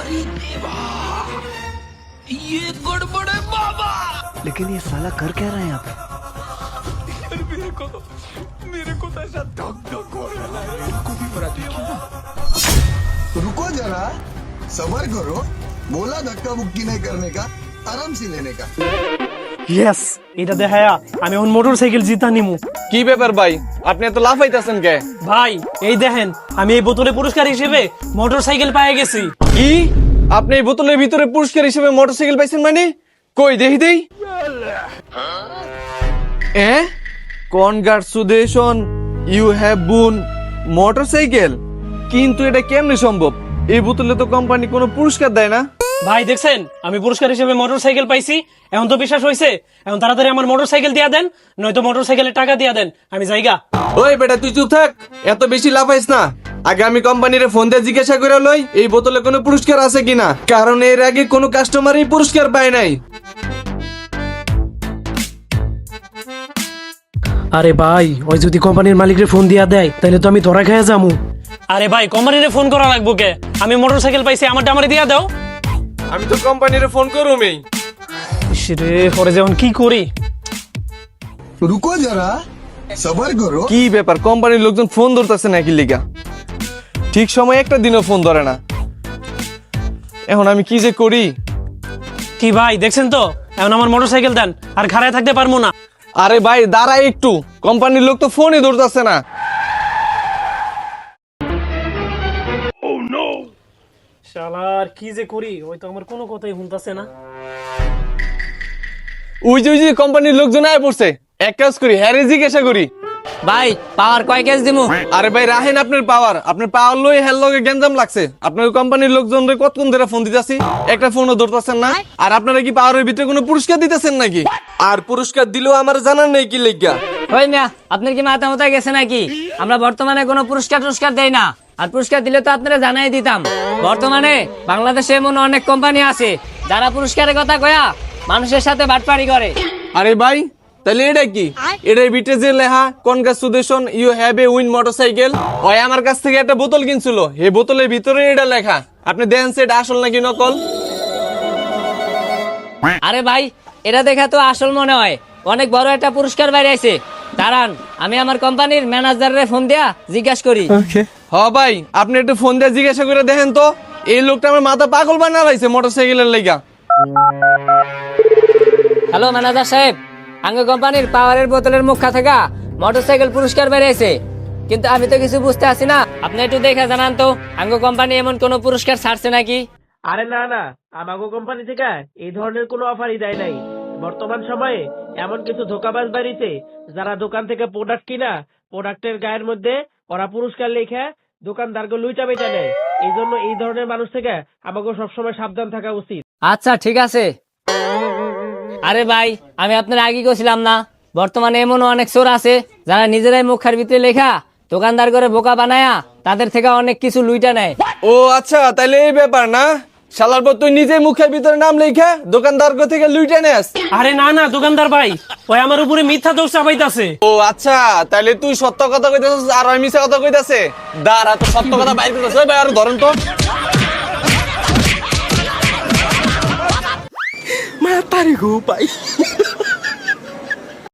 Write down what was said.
अरे देवा, ये गड़बड़ है बाबा। लेकिन ये साला कर क्या रहा है यहाँ पे? मेरे को तो ऐसा धक धक हो रहा है, इनको भी बड़ा देखिए। रुको जरा, सबर करो। बोला धक्का मुक्की नहीं करने का, आराम से लेने का। ইয়েস, এটা দেখায়া আমি এখন মোটরসাইকেল জিতা নিমু। কি ব্যাপার ভাই, আপনি এত লাফাইতেছেন কে? ভাই এই দেখেন, আমি এই বোতলে পুরস্কার হিসেবে মোটরসাইকেল পেয়ে গেছি। কি আপনি এই বোতলের ভিতরে পুরস্কার হিসেবে মোটরসাইকেল পাইছেন? মানে কই দেখি দেই। কনগ্রাচুলেশন, ইউ হ্যাভ বুন মোটরসাইকেল। কিন্তু এটা কেমনে সম্ভব? এই বোতলে তো কোম্পানি কোনো পুরস্কার দেয় না। ভাই দেখছেন, আমি পুরস্কার হিসেবে মোটরসাইকেল পাইছি। এখন তো বিশ্বাস হয়েছে, এখন তাড়াতাড়ি আমার মোটরসাইকেল দিয়া দেন, নয়তো মোটরসাইকেলের টাকা দিয়া দেন, আমি যাইগা। ওই বেটা তুই চুপ থাক, এত বেশি লাফাইস না। আগে আমি কোম্পানির ফোন দিয়ে জিজ্ঞাসা করে লই এই বোতলে কোনো পুরস্কার আছে কিনা, কারণ এর আগে কোনো কাস্টমারই পুরস্কার পায় নাই। আরে ভাই, ওই যদি কোম্পানির মালিকরে ফোন দিয়া দেয় তাহলে তো আমি ধরা খেয়ে যামু। আরে ভাই, কোম্পানিরে ফোন করা লাগবো কে? আমি মোটরসাইকেল পাইছি, আমারটা আমারে দিয়া দাও। আমি তো কোম্পানির ফোন করুমই। রে পরে যেমন কি করি। रुको जरा, सबर करो। কি ব্যাপার, কোম্পানির লোকজন ফোন ধরতেছে নাকি লিগা? ঠিক সময় একটা দিনও ফোন ধরে না। এখন আমি কি যে করি। কি ভাই দেখছেন তো, এখন আমার মোটরসাইকেল দেন, আর খাড়ায় থাকতে পারবো না। আরে ভাই দাঁড়াই একটু, কোম্পানির লোক তো ফোনই ধরতেছে না। শালার কি যে করি, ওই তো আমার কোনো কথাই শুনতাছে না। ওই যে কোম্পানির লোকজন আয় পড়ছে, এক কাজ করি, হ্যারে জিজ্ঞাসা করি। ভাই পাওয়ার কয় কেজ দিমু? আরে ভাই রাহেন আপনার পাওয়ার লই হেল লগে গেঞ্জাম লাগছে। আপনার কোম্পানির লোকজন রে কতক্ষণ ধরে ফোন দিতেছি, একটা ফোনও ধরতেছেন না। আর আপনারা কি পাওয়ারের ভিতরে কোনো পুরস্কার দিতেছেন নাকি? আর পুরস্কার দিলেও আমার জানার নেই কি লিগা। ওই মিয়া, আপনার কি মাথা মাথা গেছে নাকি? আমরা বর্তমানে কোনো পুরস্কার দেই না, আর পুরস্কার দিলে তো আপনারা জানাই দিতাম। বর্তমানে বাংলাদেশে এমন অনেক কোম্পানি আছে যারা পুরস্কারের কথা কয়া মানুষের সাথে বাটপারি করে। আরে ভাই তাহলে এটা কি? এটার ভিতরে যে লেখা congratulation you have a win motorcycle, ওই আমার কাছ থেকে একটা বোতল কিনছিল, এই বোতলের ভিতরে এটা লেখা। আপনি দেখেন এটা আসল নাকি নকল? আরে ভাই, এটা দেখা তো আসল মনে হয়। অনেক বড় একটা পুরস্কার বাইরে আছে, দাঁড়ান আমি আমার কোম্পানির ম্যানেজারের ফোন দিয়া জিজ্ঞাসা করি। হ ভাই, আপনি একটু ফোন দিয়ে জিজ্ঞাসা করে দেখেন তো, এই লোকটা আমার মাথা পাগল বানা লাইছে মোটরসাইকেলের লেগা। হ্যালো ম্যানেজার সাহেব, আঙ্গ কোম্পানির পাওয়ারের বোতলের মুখা থেকে মোটরসাইকেল পুরস্কার বেরিয়েছে, কিন্তু আমি তো কিছু বুঝতে আছি না। আপনি একটু দেখে জানান তো আঙ্গ কোম্পানি এমন কোন পুরস্কার ছাড়ছে নাকি? আরে না না, আমাগো কোম্পানি থেকে এই ধরনের কোনো অফারই দেয় নাই। বর্তমান সময়ে এমন কিছু ধোকাবাজ বাড়িতে যারা দোকান থেকে প্রোডাক্ট কিনা, প্রোডাক্টের গায়ের মধ্যে ওরা পুরস্কার লেখা দোকানদারকে লুইটা বেচা নেয়। এই জন্য এই ধরনের মানুষ থেকে আমাকে সবসময় সাবধান থাকা উচিত। আচ্ছা ঠিক আছে। আরে ভাই, আমি আপনার আগে গেছিলাম না, বর্তমানে এমন অনেক চোর আছে যারা নিজেরাই মুখের ভিতরে লেখা দোকানদার করে বোকা বানায়া তাদের থেকে অনেক কিছু লুইটা নেয়। ও আচ্ছা, তাহলে এই ব্যাপার না? শালার পর তুই নিজে মুখের ভিতরে নাম লেখা দোকানদার থেকে লুইটা নেস? আরে না না দোকানদার ভাই, ওই আমার উপরে মিথ্যা দোষ চাপাইতাছে। ও আচ্ছা, তাহলে তুই সত্য কথা কইতাছিস আর আমি মিথ্যা কথা কইতাছে? দাঁড়া, তো সত্য কথা বাইর করতেছ ভাই, আর ধরেন তো। मैं तारी को पाई